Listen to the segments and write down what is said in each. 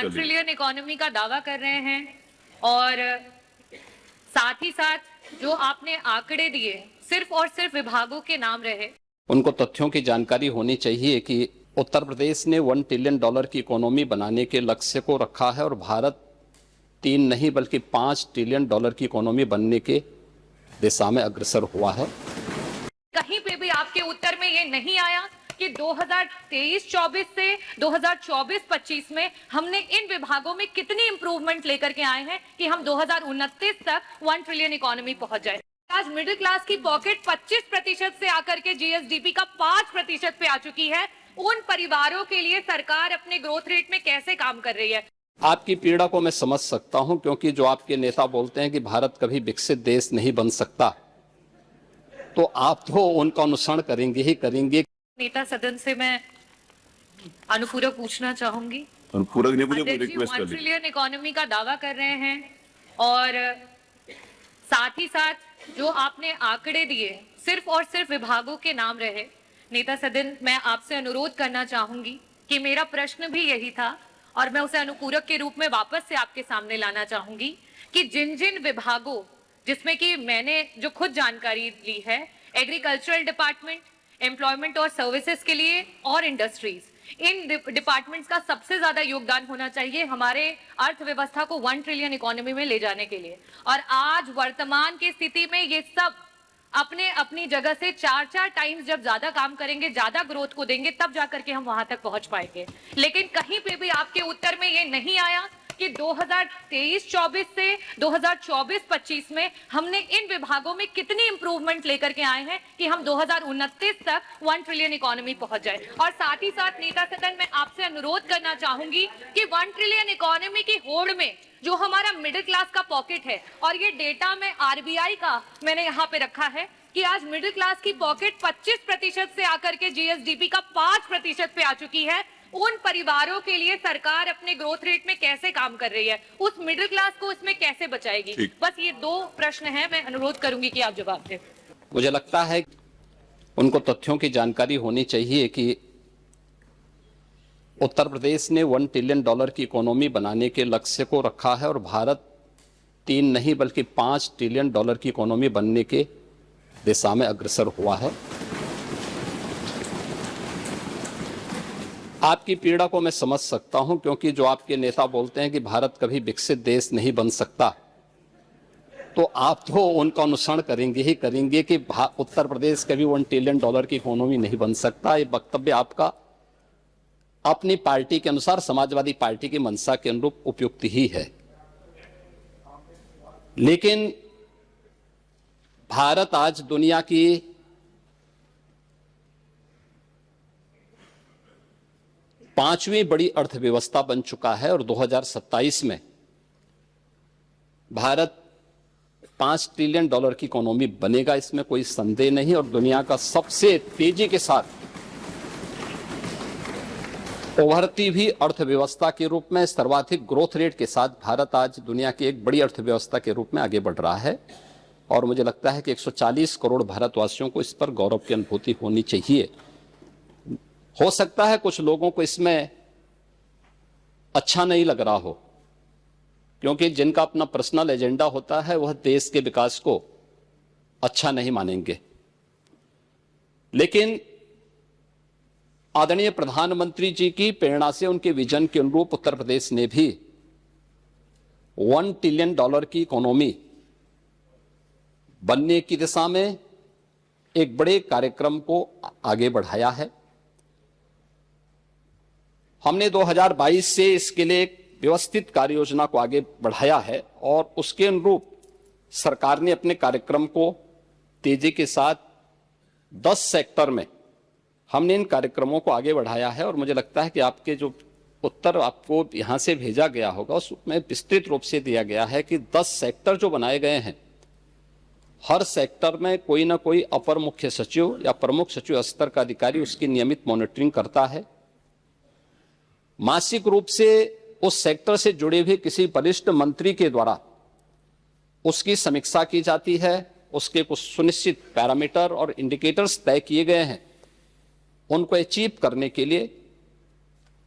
1 trillion economy का दावा कर रहे हैं और साथ ही साथ जो आपने आंकड़े दिए सिर्फ और सिर्फ विभागों के नाम रहे। उनको तथ्यों की जानकारी होनी चाहिए कि उत्तर प्रदेश ने $1 ट्रिलियन की इकोनॉमी बनाने के लक्ष्य को रखा है और भारत 3 नहीं बल्कि $5 ट्रिलियन की इकोनॉमी बनने के दिशा में अग्रसर हुआ है। कहीं पे भी आपके उत्तर में ये नहीं आया कि 2023-24 से 2024-25 में हमने इन विभागों में कितनी इंप्रूवमेंट लेकर के आए हैं कि हम 2029 तक 1 ट्रिलियन इकोनॉमी पहुंच जाए। आज मिडिल क्लास की पॉकेट 25% से आकर के जीएसडीपी का 5% पे आ चुकी है। उन परिवारों के लिए सरकार अपने ग्रोथ रेट में कैसे काम कर रही है? आपकी पीड़ा को मैं समझ सकता हूं, क्योंकि जो आपके नेता बोलते हैं कि भारत कभी विकसित देश नहीं बन सकता, तो आप तो उनका अनुसरण करेंगे ही करेंगे। नेता सदन से मैं अनुपूरक पूछना चाहूंगी। अनुपूरक नहीं, मुझे रिक्वेस्ट कर 1 ट्रिलियन इकोनॉमी का दावा कर रहे हैं और साथ ही साथ जो आपने आंकड़े दिए सिर्फ और सिर्फ विभागों के नाम रहे। नेता सदन, मैं आपसे अनुरोध करना चाहूंगी कि मेरा प्रश्न भी यही था और मैं उसे अनुपूरक के रूप में वापस से आपके सामने लाना चाहूंगी कि जिन जिन विभागों, जिसमें कि मैंने जो खुद जानकारी ली है, एग्रीकल्चरल डिपार्टमेंट, एम्प्लॉयमेंट और सर्विसेज के लिए और इंडस्ट्रीज, इन डिपार्टमेंट्स का सबसे ज्यादा योगदान होना चाहिए हमारे अर्थव्यवस्था को 1 ट्रिलियन इकोनॉमी में ले जाने के लिए। और आज वर्तमान की स्थिति में ये सब अपने अपनी जगह से 4-4 टाइम्स जब ज्यादा काम करेंगे, ज्यादा ग्रोथ को देंगे, तब जाकर के हम वहां तक पहुंच पाएंगे। लेकिन कहीं पे भी आपके उत्तर में ये नहीं आया कि 2023-24 से 2024-25 में हमने इन विभागों में कितनी इंप्रूवमेंट लेकर के आए हैं कि हम 2029 तक 1 ट्रिलियन इकोनॉमी पहुंच जाए। और साथ ही साथ नेता सदन, मैं आपसे अनुरोध करना चाहूंगी कि 1 ट्रिलियन इकोनॉमी की होड़ में जो हमारा मिडिल क्लास का पॉकेट है, और ये डेटा में आरबीआई का मैंने यहाँ पे रखा है कि आज मिडिल क्लास की पॉकेट 25% से आकर के जीएसडीपी का 5% पे आ चुकी है। उन परिवारों के लिए सरकार अपने ग्रोथ रेट में कैसे काम कर रही है? उस मिडिल क्लास को इसमें कैसे बचाएगी? बस ये 2 प्रश्न हैं, मैं अनुरोध करूंगी कि आप जवाब दें। मुझे लगता है उनको तथ्यों की जानकारी होनी चाहिए कि उत्तर प्रदेश ने $1 ट्रिलियन की इकोनॉमी बनाने के लक्ष्य को रखा है और भारत 3 नहीं बल्कि $5 ट्रिलियन की इकोनॉमी बनने के दिशा में अग्रसर हुआ है। आपकी पीड़ा को मैं समझ सकता हूं, क्योंकि जो आपके नेता बोलते हैं कि भारत कभी विकसित देश नहीं बन सकता, तो आप तो उनका अनुसरण करेंगे ही करेंगे कि उत्तर प्रदेश कभी $1 ट्रिलियन की इकोनॉमी नहीं बन सकता। ये वक्तव्य आपका अपनी पार्टी के अनुसार, समाजवादी पार्टी की मंशा के अनुरूप उपयुक्त ही है। लेकिन भारत आज दुनिया की 5वीं बड़ी अर्थव्यवस्था बन चुका है और 2027 में भारत $5 ट्रिलियन की इकोनॉमी बनेगा, इसमें कोई संदेह नहीं। और दुनिया का सबसे तेजी के साथ उभरती हुई अर्थव्यवस्था के रूप में, सर्वाधिक ग्रोथ रेट के साथ भारत आज दुनिया की एक बड़ी अर्थव्यवस्था के रूप में आगे बढ़ रहा है। और मुझे लगता है कि 140 करोड़ भारतवासियों को इस पर गौरव की अनुभूति होनी चाहिए। हो सकता है कुछ लोगों को इसमें अच्छा नहीं लग रहा हो, क्योंकि जिनका अपना पर्सनल एजेंडा होता है वह देश के विकास को अच्छा नहीं मानेंगे। लेकिन आदरणीय प्रधानमंत्री जी की प्रेरणा से, उनके विजन के अनुरूप उत्तर प्रदेश ने भी $1 ट्रिलियन की इकोनॉमी बनने की दिशा में एक बड़े कार्यक्रम को आगे बढ़ाया है। हमने 2022 से इसके लिए एक व्यवस्थित कार्य योजना को आगे बढ़ाया है और उसके अनुरूप सरकार ने अपने कार्यक्रम को तेजी के साथ 10 सेक्टर में हमने इन कार्यक्रमों को आगे बढ़ाया है। और मुझे लगता है कि आपके जो उत्तर आपको यहां से भेजा गया होगा उसमें विस्तृत रूप से दिया गया है कि 10 सेक्टर जो बनाए गए हैं, हर सेक्टर में कोई ना कोई अपर मुख्य सचिव या प्रमुख सचिव स्तर का अधिकारी उसकी नियमित मॉनिटरिंग करता है। मासिक रूप से उस सेक्टर से जुड़े हुए किसी वरिष्ठ मंत्री के द्वारा उसकी समीक्षा की जाती है। उसके कुछ सुनिश्चित पैरामीटर और इंडिकेटर्स तय किए गए हैं, उनको अचीव करने के लिए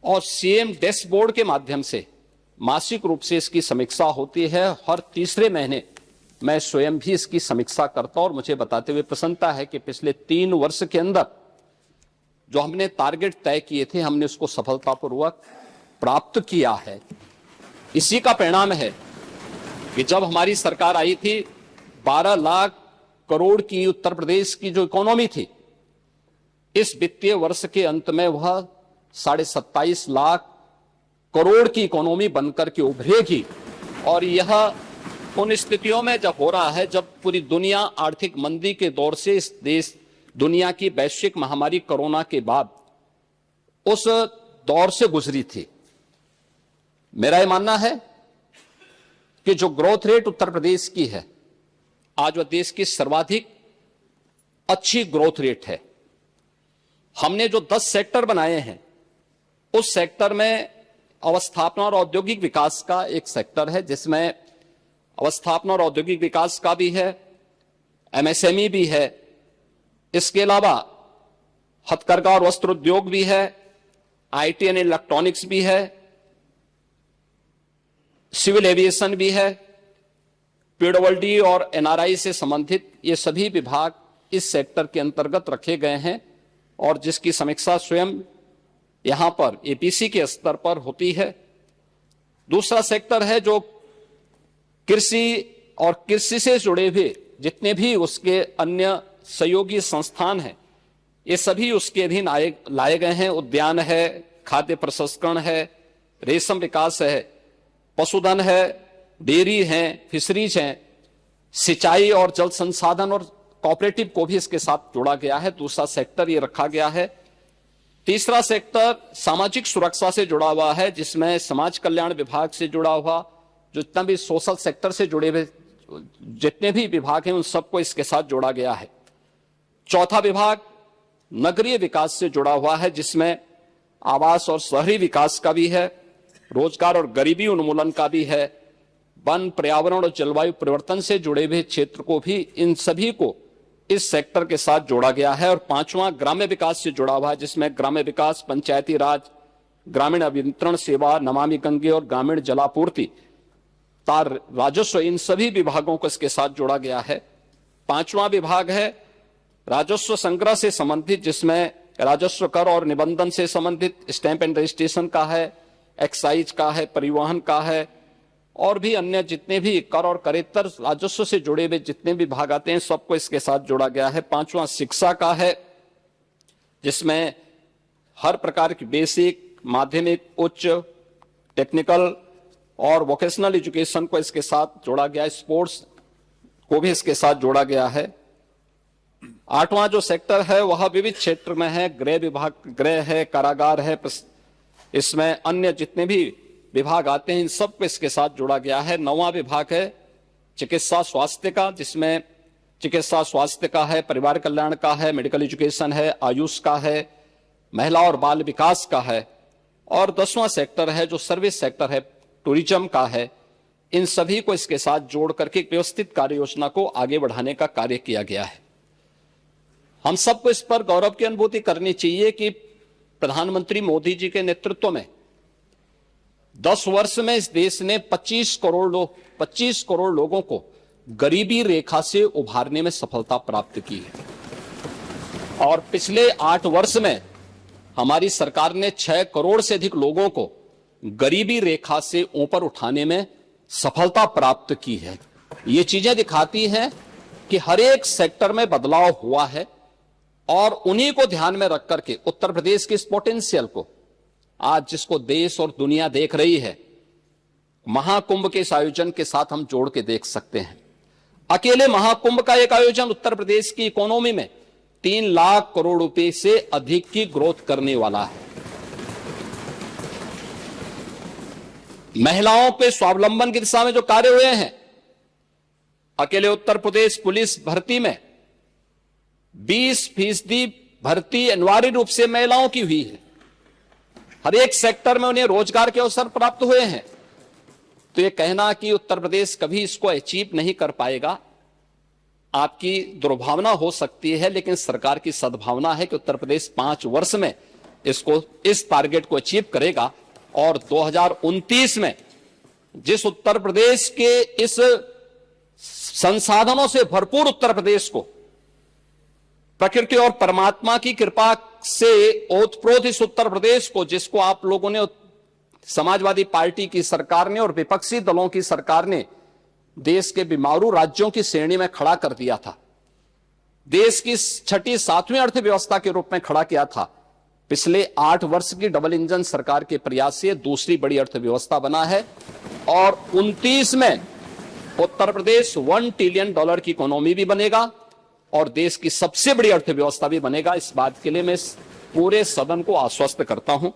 और सीएम डैशबोर्ड के माध्यम से मासिक रूप से इसकी समीक्षा होती है। हर तीसरे महीने मैं स्वयं भी इसकी समीक्षा करता हूं और मुझे बताते हुए प्रसन्नता है कि पिछले 3 वर्ष के अंदर जो हमने टारगेट तय किए थे, हमने उसको सफलतापूर्वक प्राप्त किया है। इसी का परिणाम है कि जब हमारी सरकार आई थी, 12 लाख करोड़ की उत्तर प्रदेश की जो इकोनॉमी थी, इस वित्तीय वर्ष के अंत में वह 27.5 लाख करोड़ की इकोनॉमी बनकर के उभरेगी। और यह उन स्थितियों में जब हो रहा है जब पूरी दुनिया आर्थिक मंदी के दौर से इस देश दुनिया की वैश्विक महामारी कोरोना के बाद उस दौर से गुजरी थी। मेरा यह मानना है कि जो ग्रोथ रेट उत्तर प्रदेश की है, आज वह देश की सर्वाधिक अच्छी ग्रोथ रेट है। हमने जो 10 सेक्टर बनाए हैं, उस सेक्टर में अवस्थापना और औद्योगिक विकास का एक सेक्टर है, जिसमें अवस्थापना और औद्योगिक विकास का भी है, एमएसएमई भी है, इसके अलावा हथकरघा और वस्त्र उद्योग भी है, आईटी एंड इलेक्ट्रॉनिक्स भी है, सिविल एविएशन भी है, पीडब्ल्यूडी और एनआरआई से संबंधित ये सभी विभाग इस सेक्टर के अंतर्गत रखे गए हैं और जिसकी समीक्षा स्वयं यहां पर एपीसी के स्तर पर होती है। दूसरा सेक्टर है जो कृषि और कृषि से जुड़े हुए जितने भी उसके अन्य सहयोगी संस्थान हैं, ये सभी उसके अधीन लाए गए हैं। उद्यान है, खाद्य प्रसंस्करण है, रेशम विकास है, पशुधन है, डेयरी है, फिशरीज है, सिंचाई और जल संसाधन और कोऑपरेटिव को भी इसके साथ जोड़ा गया है। दूसरा सेक्टर ये रखा गया है। तीसरा सेक्टर सामाजिक सुरक्षा से जुड़ा हुआ है, जिसमें समाज कल्याण विभाग से जुड़ा हुआ जो जितना भी सोशल सेक्टर से जुड़े हुए जितने भी विभाग हैं, उन सबको इसके साथ जोड़ा गया है। चौथा विभाग नगरीय विकास से जुड़ा हुआ है, जिसमें आवास और शहरी विकास का भी है, रोजगार और गरीबी उन्मूलन का भी है, वन, पर्यावरण और जलवायु परिवर्तन से जुड़े हुए क्षेत्र को भी, इन सभी को इस सेक्टर के साथ जोड़ा गया है। और पांचवां ग्राम्य विकास से जुड़ा हुआ है, जिसमें ग्राम्य विकास, पंचायती राज, ग्रामीण अभियंत्रण सेवा, नमामि गंगे और ग्रामीण जलापूर्ति, तार राजस्व, इन सभी विभागों को इसके साथ जोड़ा गया है। पांचवां विभाग है राजस्व संग्रह से संबंधित, जिसमें राजस्व कर और निबंधन से संबंधित स्टैंप एंड रजिस्ट्रेशन का है, एक्साइज का है, परिवहन का है और भी अन्य जितने भी कर और करेतर राजस्व से जुड़े हुए जितने भी विभाग आते हैं, सबको इसके साथ जोड़ा गया है। पांचवां शिक्षा का है, जिसमें हर प्रकार की बेसिक, माध्यमिक, उच्च, टेक्निकल और वोकेशनल एजुकेशन को इसके साथ जोड़ा गया है। स्पोर्ट्स को भी इसके साथ जोड़ा गया है। आठवां जो सेक्टर है वह विविध क्षेत्र में है, गृह विभाग, गृह है, कारागार है, इसमें अन्य जितने भी विभाग आते हैं इन सबको इसके साथ जोड़ा गया है। नौवां विभाग है चिकित्सा स्वास्थ्य का, जिसमें चिकित्सा स्वास्थ्य का है, परिवार कल्याण का है, मेडिकल एजुकेशन है, आयुष का है, महिला और बाल विकास का है। और 10वां सेक्टर है जो सर्विस सेक्टर है, टूरिज्म का है। इन सभी को इसके साथ जोड़ करके एक व्यवस्थित कार्य योजना को आगे बढ़ाने का कार्य किया गया है। हम सबको इस पर गौरव की अनुभूति करनी चाहिए कि प्रधानमंत्री मोदी जी के नेतृत्व में 10 वर्ष में इस देश ने 25 करोड़ लोगों को गरीबी रेखा से उभारने में सफलता प्राप्त की है। और पिछले 8 वर्ष में हमारी सरकार ने 6 करोड़ से अधिक लोगों को गरीबी रेखा से ऊपर उठाने में सफलता प्राप्त की है। ये चीजें दिखाती हैं कि हर एक सेक्टर में बदलाव हुआ है और उन्हीं को ध्यान में रख करके उत्तर प्रदेश के इस पोटेंशियल को आज जिसको देश और दुनिया देख रही है, महाकुंभ के इस आयोजन के साथ हम जोड़ के देख सकते हैं। अकेले महाकुंभ का एक आयोजन उत्तर प्रदेश की इकोनॉमी में 3 लाख करोड़ रुपए से अधिक की ग्रोथ करने वाला है। महिलाओं के स्वावलंबन की दिशा में जो कार्य हुए हैं, अकेले उत्तर प्रदेश पुलिस भर्ती में 20% भर्ती अनिवार्य रूप से महिलाओं की हुई है। हर एक सेक्टर में उन्हें रोजगार के अवसर प्राप्त हुए हैं। तो यह कहना कि उत्तर प्रदेश कभी इसको अचीव नहीं कर पाएगा, आपकी दुर्भावना हो सकती है, लेकिन सरकार की सद्भावना है कि उत्तर प्रदेश 5 वर्ष में इस टारगेट को अचीव करेगा और 2029 में जिस उत्तर प्रदेश के इस संसाधनों से भरपूर उत्तर प्रदेश को प्रकृति और परमात्मा की कृपा से ओतप्रोत इस उत्तर प्रदेश को, जिसको आप लोगों ने, समाजवादी पार्टी की सरकार ने और विपक्षी दलों की सरकार ने देश के बीमारू राज्यों की श्रेणी में खड़ा कर दिया था, देश की छठी सातवीं अर्थव्यवस्था के रूप में खड़ा किया था, पिछले 8 वर्ष की डबल इंजन सरकार के प्रयास से दूसरी बड़ी अर्थव्यवस्था बना है और 29 में उत्तर प्रदेश $1 ट्रिलियन की इकोनॉमी भी बनेगा और देश की सबसे बड़ी अर्थव्यवस्था भी बनेगा। इस बात के लिए मैं पूरे सदन को आश्वस्त करता हूं।